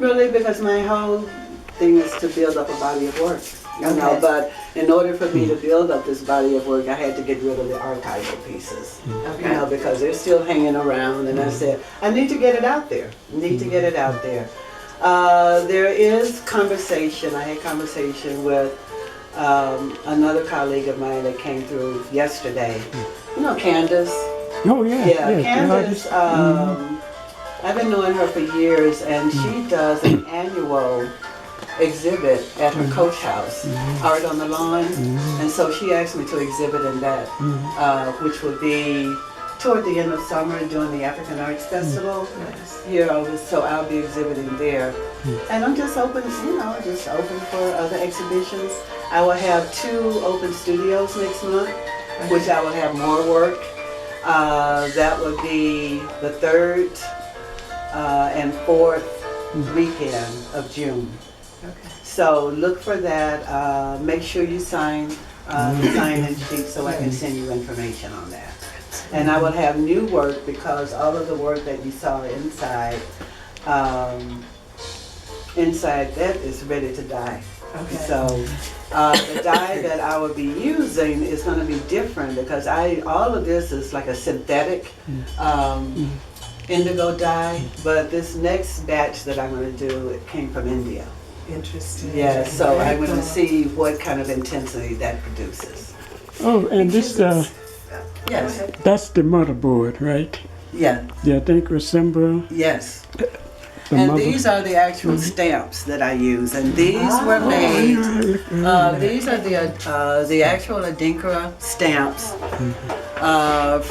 really, because my whole thing is to build up a body of work. You know, but in order for me to build up this body of work, I had to get rid of the archival pieces. You know, because they're still hanging around, and I said, I need to get it out there. Need to get it out there. There is conversation. I had conversation with another colleague of mine that came through yesterday. You know, Candace. Oh yeah. Yeah, Candace. I've been knowing her for years, and she does an annual exhibit at her coach house, Art on the Lawn, and so she asked me to exhibit in that, which would be toward the end of summer during the African Arts Festival here over, so I'll be exhibiting there. And I'm just open, you know, just open for other exhibitions. I will have 2 open studios next month, which I will have more work. That would be the 3rd and 4th weekend of June. Okay. So look for that. Make sure you sign the sign-in sheet so I can send you information on that. And I will have new work because all of the work that you saw inside, that is ready to dye. Okay. So the dye that I will be using is going to be different because all of this is like a synthetic indigo dye, but this next batch that I'm going to do, it came from India. Interesting. Yeah, so I'm going to see what kind of intensity that produces. Oh, and this, Yes. that's the motherboard, right? Yeah. The Adinkra symbol. Yes. The And mother. these are the actual stamps that I use, and these were made. These are the actual Adinkra stamps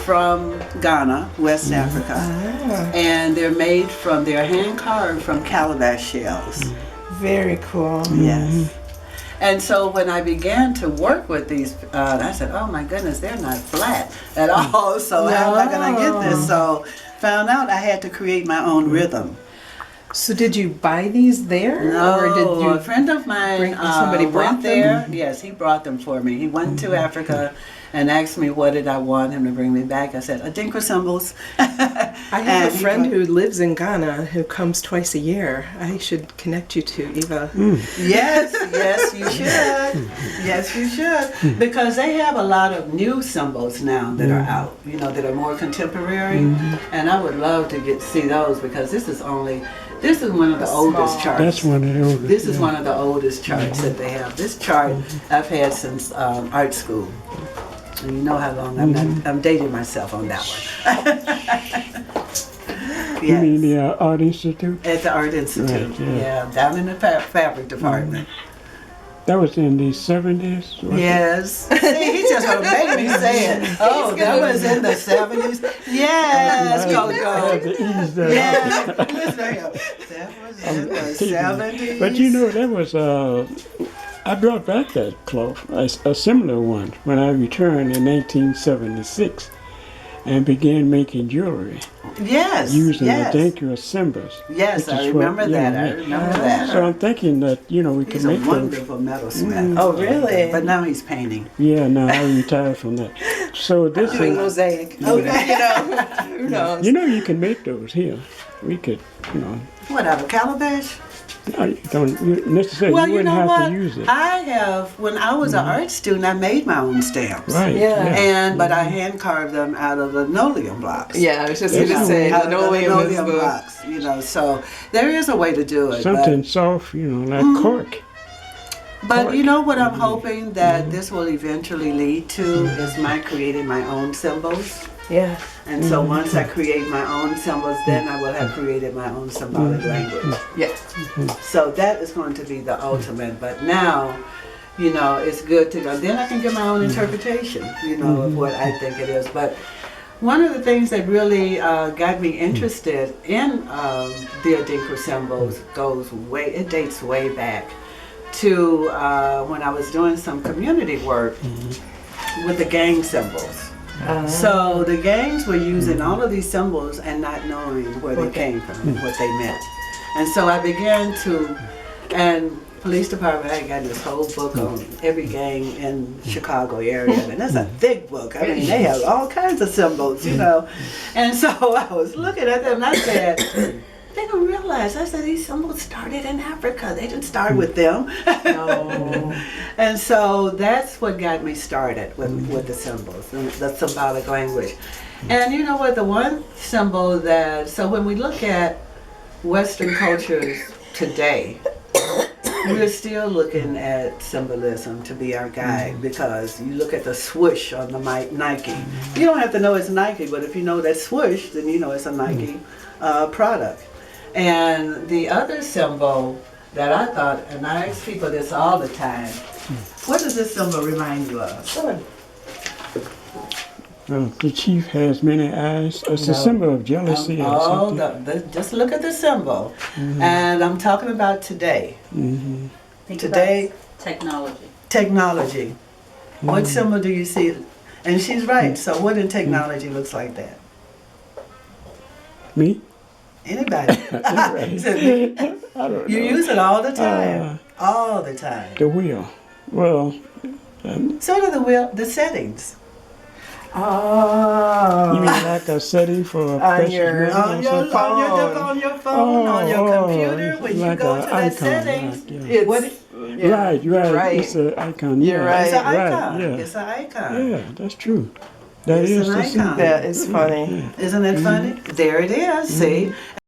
from Ghana, West Africa, and they're hand carved from calabash shells. Very cool. Yes. And so when I began to work with these, I said, oh my goodness, they're not flat at all. So how am I going to get this? So found out I had to create my own rhythm. So did you buy these there? No, Or did you a friend of mine somebody brought went there. them? Yes, he brought them for me. He went to Africa and asked me what did I want him to bring me back. I said, Adinkra symbols. I have a friend who lives in Ghana who comes twice a year. I should connect you to Eva. Yes, you should. Yes, you should. Because they have a lot of new symbols now that are out, you know, that are more contemporary. And I would love to see those because this is one of the oldest charts. That's one of the oldest. This is one of the oldest charts that they have. This chart I've had since art school. And you know how long I'm dating myself on that one. You mean the Art Institute? At the Art Institute. Right, yeah. Yeah, down in the fabric department. That was in the 70s? Yes. See, he just gonna make me say it. Oh, that was in the 70s? Yes, Coco. Yeah, listen here. That was in the 70s. But you know, that was, I brought back that cloth, a similar one, when I returned in 1976 and began making jewelry using Adinkra symbols. Yes, I remember that. I remember that. So I'm thinking that, you know, we He's can a make those. wonderful metalsmith. Oh, really? But now he's painting. Yeah, no, I retired from that. So this Doing is, mosaic. Okay. You know, who knows? you know, you can make those here. We could, you know, Whatever, calabash? no, you don't necessarily, Well, you you wouldn't know have what? to use it. I have, when I was an art student, I made my own stamps. Right, Yeah. But I hand carved them out of linoleum blocks. Yeah, I was just That's going to cool. say, Out of the linoleum is linoleum the... blocks, you know, so there is a way to do it. Something soft, you know, like cork. But you know what I'm hoping that this will eventually lead to is my creating my own symbols. Yeah. And so once I create my own symbols, then I will have created my own symbolic language. Yeah. So that is going to be the ultimate. But now, you know, it's good to go. Then I can get my own interpretation, you know, of what I think it is. But one of the things that really got me interested in the Adinkra symbols it dates way back to when I was doing some community work with the gang symbols. So the gangs were using all of these symbols and not knowing where they came from and what they meant. And so I began to, and police department, I got this whole book on every gang in Chicago area, and that's a thick book. I mean, they have all kinds of symbols, you know. And so I was looking at them and I said, they don't realize realized, I said, these symbols started in Africa. They didn't start with them. And so that's what got me started with the symbols, and the symbolic language. And you know what, the one symbol that, so when we look at Western cultures today, we're still looking at symbolism to be our guide, because you look at the swoosh on the Nike. You don't have to know it's Nike, but if you know that swoosh, then you know it's a Nike product. And the other symbol that I thought, and I ask people this all the time, what does this symbol remind you of? The chief has many eyes. It's a symbol of jealousy or something. Just look at the symbol. And I'm talking about today. Today, technology. Technology. What symbol do you see? And she's right. So what in technology looks like that? Me? Anybody? I don't know. You use it all the time. All the time. The wheel. Well. So do the wheel. The settings. You mean like a setting for a precious memory on your phone, on your computer, when you go to that settings. Right. It's an icon. You're right. It's an icon. Yeah. It's an icon. Yeah, that's true. That It's is an the icon. symbol. That is funny. Isn't that funny? There it is. See?